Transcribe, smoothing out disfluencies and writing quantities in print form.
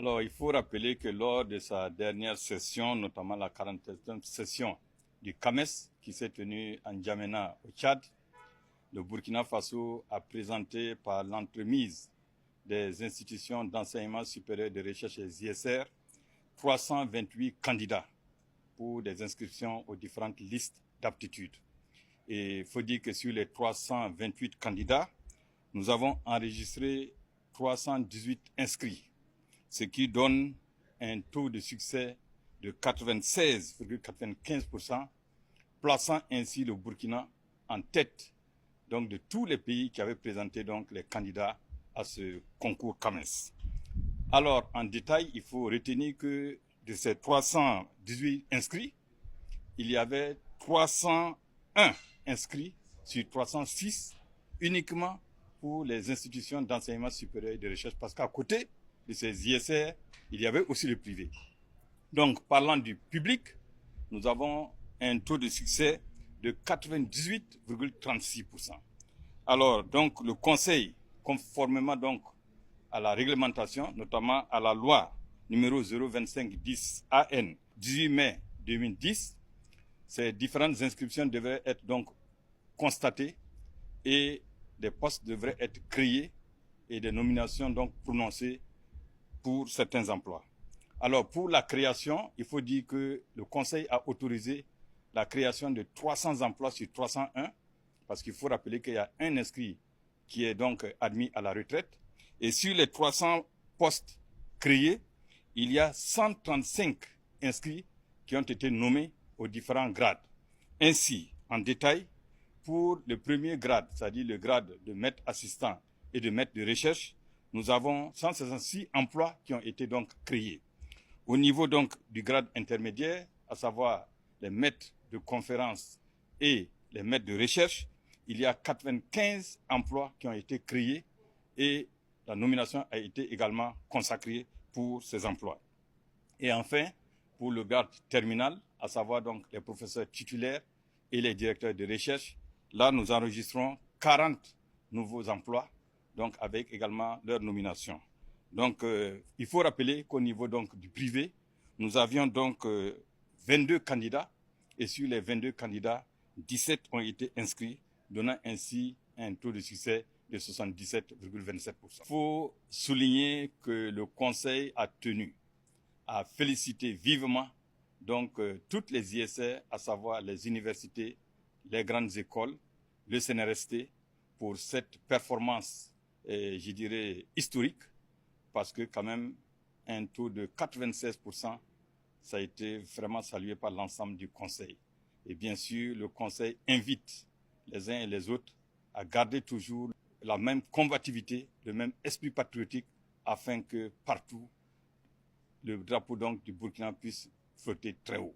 Alors, il faut rappeler que lors de sa dernière session, notamment la 47e session du CAMES, qui s'est tenue en N'Djamena, au Tchad, le Burkina Faso a présenté par l'entremise des institutions d'enseignement supérieur de recherche et ISR 328 candidats pour des inscriptions aux différentes listes d'aptitudes. Et il faut dire que sur les 328 candidats, nous avons enregistré 318 inscrits, ce qui donne un taux de succès de 96,95%, plaçant ainsi le Burkina en tête donc, de tous les pays qui avaient présenté donc, les candidats à ce concours CAMES. Alors, en détail, il faut retenir que de ces 318 inscrits, il y avait 301 inscrits sur 306 uniquement pour les institutions d'enseignement supérieur et de recherche, parce qu'à côté de ces ISR, il y avait aussi le privé. Donc, parlant du public, nous avons un taux de succès de 98,36%. Alors, donc, le Conseil, conformément donc à la réglementation, notamment à la loi numéro 025-10 AN 18 mai 2010, ces différentes inscriptions devraient être donc constatées et des postes devraient être créés et des nominations donc prononcées pour certains emplois. Alors, pour la création, il faut dire que le Conseil a autorisé la création de 300 emplois sur 301, parce qu'il faut rappeler qu'il y a un inscrit qui est donc admis à la retraite. Et sur les 300 postes créés, il y a 135 inscrits qui ont été nommés aux différents grades. Ainsi, en détail, pour le premier grade, c'est-à-dire le grade de maître assistant et de maître de recherche, nous avons 166 emplois qui ont été donc créés. Au niveau donc du grade intermédiaire, à savoir les maîtres de conférences et les maîtres de recherche, il y a 95 emplois qui ont été créés et la nomination a été également consacrée pour ces emplois. Et enfin, pour le grade terminal, à savoir donc les professeurs titulaires et les directeurs de recherche, là nous enregistrons 40 nouveaux emplois, donc avec également leur nomination. Donc il faut rappeler qu'au niveau donc du privé, nous avions donc 22 candidats et sur les 22 candidats, 17 ont été inscrits, donnant ainsi un taux de succès de 77,27%. Il faut souligner que le Conseil a tenu à féliciter vivement donc toutes les ISR, à savoir les universités, les grandes écoles, le CNRST, pour cette performance, je dirais, historique, parce que quand même un taux de 96%, ça a été vraiment salué par l'ensemble du Conseil. Et bien sûr, le Conseil invite les uns et les autres à garder toujours la même combativité, le même esprit patriotique, afin que partout, le drapeau donc du Burkina puisse flotter très haut.